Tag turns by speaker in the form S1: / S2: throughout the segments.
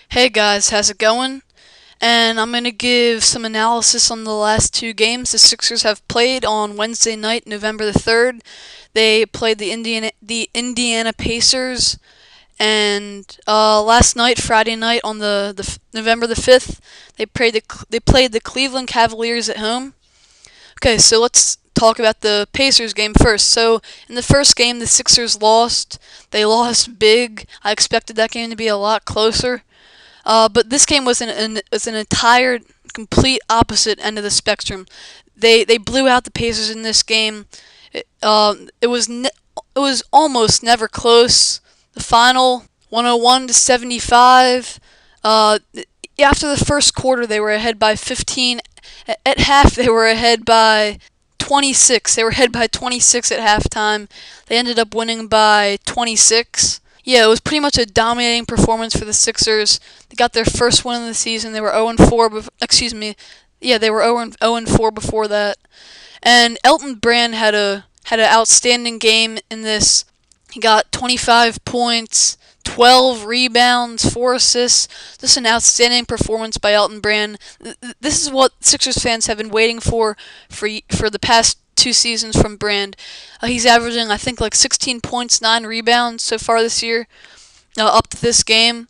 S1: Hey guys, how's it going? And I'm going to give some analysis on the last two games the Sixers have played on Wednesday night, November the 3rd. They played the Indiana Pacers, and last night, Friday night, on November the 5th, they played the Cleveland Cavaliers at home. Okay, so let's talk about the Pacers game first. So in the first game, the Sixers lost. They lost big. I expected that game to be a lot closer. But this game was an entire, complete opposite end of the spectrum. They blew out the Pacers in this game. It was almost never close. The final 101-75. After the first quarter, they were ahead by 15. At half, they were ahead by 26. They were ahead by 26 at halftime. They ended up winning by 26. Yeah, it was pretty much a dominating performance for the Sixers. They got their first win of the season. They were 0-4. Excuse me. Yeah, they were 0-4 before that. And Elton Brand had an outstanding game in this. He got 25 points, 12 rebounds, 4 assists. Just an outstanding performance by Elton Brand. This is what Sixers fans have been waiting for the past 2 seasons from Brand. He's averaging, I think, like 16 points, 9 rebounds so far this year, up to this game.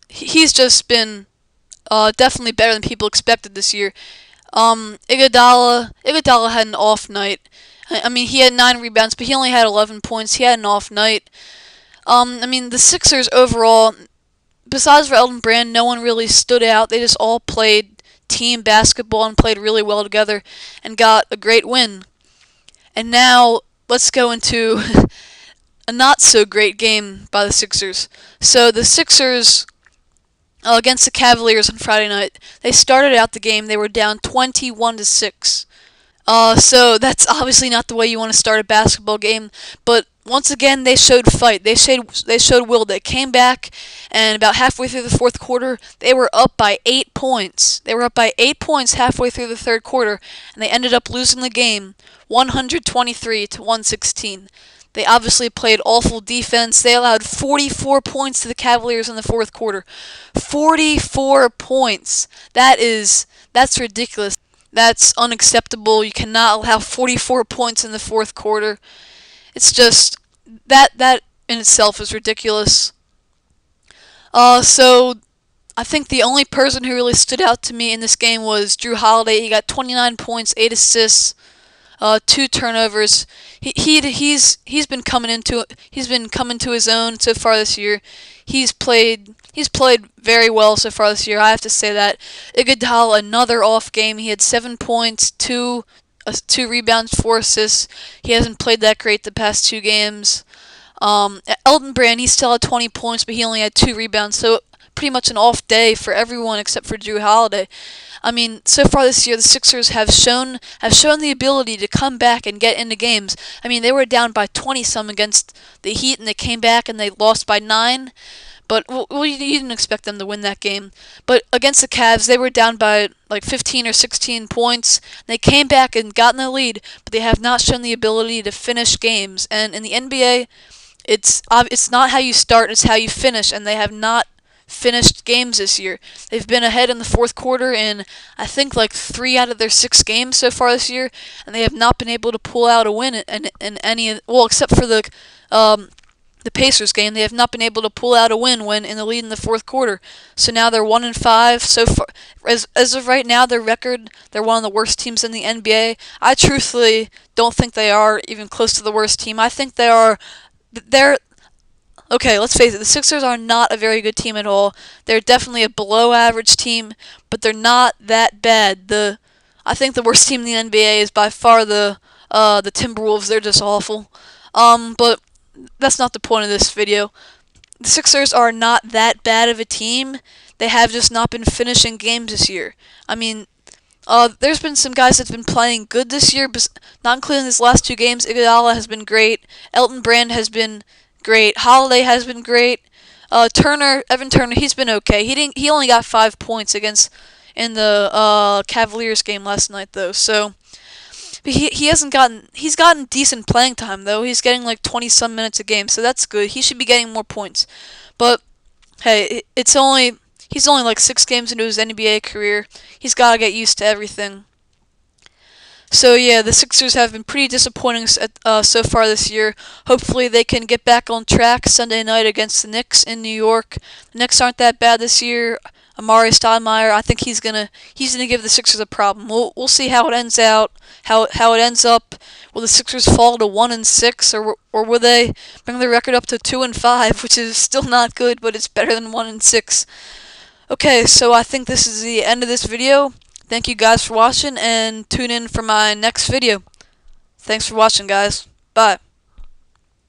S1: He's just been definitely better than people expected this year. Iguodala had an off night. I mean, he had 9 rebounds, but he only had 11 points. He had an off night. I mean, the Sixers overall, besides for Elton Brand, no one really stood out. They just all played team basketball and played really well together and got a great win. And now let's go into a not so great game by the Sixers. So the Sixers against the Cavaliers on Friday night, they started out the game. They were down 21-6. So that's obviously not the way you want to start a basketball game. But once again, they showed fight. They showed will. They came back, and about halfway through the fourth quarter, they were up by 8 points. They were up by 8 points halfway through the third quarter, and they ended up losing the game, 123-116. They obviously played awful defense. They allowed 44 points to the Cavaliers in the fourth quarter. 44 points. That's ridiculous. That's unacceptable. You cannot allow 44 points in the fourth quarter. It's just that in itself is ridiculous. So I think the only person who really stood out to me in this game was Drew Holiday. He got 29 points, 8 assists, 2 turnovers. He's been coming to his own so far this year. He's played very well so far this year. I have to say that. Iguodala, another off game. He had 7 points, 2 rebounds, 4 assists. He hasn't played that great the past 2 games. Elton Brand, he still had 20 points, but he only had 2 rebounds. So pretty much an off day for everyone except for Drew Holiday. I mean, so far this year, the Sixers have shown the ability to come back and get into games. I mean, they were down by 20-some against the Heat, and they came back and they lost by 9. But you didn't expect them to win that game. But against the Cavs, they were down by like 15 or 16 points. They came back and got in the lead, but they have not shown the ability to finish games. And in the NBA, it's not how you start, it's how you finish, and they have not finished games this year. They've been ahead in the fourth quarter in, I think, like 3 out of their 6 games so far this year, and they have not been able to pull out a win in any, well, except for the Pacers game. They have not been able to pull out a win when in the lead in the fourth quarter. So now they're 1-5 so far. As of right now, their record, they're one of the worst teams in the NBA. I truthfully don't think they are even close to the worst team. I think they're okay, let's face it, the Sixers are not a very good team at all. They're definitely a below average team, but they're not that bad. I think the worst team in the NBA is by far the Timberwolves. They're just awful. But that's not the point of this video. The Sixers are not that bad of a team. They have just not been finishing games this year. I mean, there's been some guys that've been playing good this year, but not including these last 2 games. Iguodala has been great. Elton Brand has been great. Holiday has been great. Evan Turner, he's been okay. He only got 5 points in the Cavaliers game last night though. So but he's gotten decent playing time though. He's getting like 20 some minutes a game, so that's good. He should be getting more points. But Hey, he's only like 6 games into his NBA career. He's got to get used to everything. So yeah, the Sixers have been pretty disappointing so far this year. Hopefully they can get back on track Sunday night against the Knicks in New York. The Knicks aren't that bad this year. Amari Stoudemire, I think he's gonna give the Sixers a problem. We'll see how it ends out, how it ends up. Will the Sixers fall to 1-6, or will they bring their record up to 2-5, which is still not good, but it's better than 1-6. Okay, so I think this is the end of this video. Thank you guys for watching, and tune in for my next video. Thanks for watching, guys. Bye.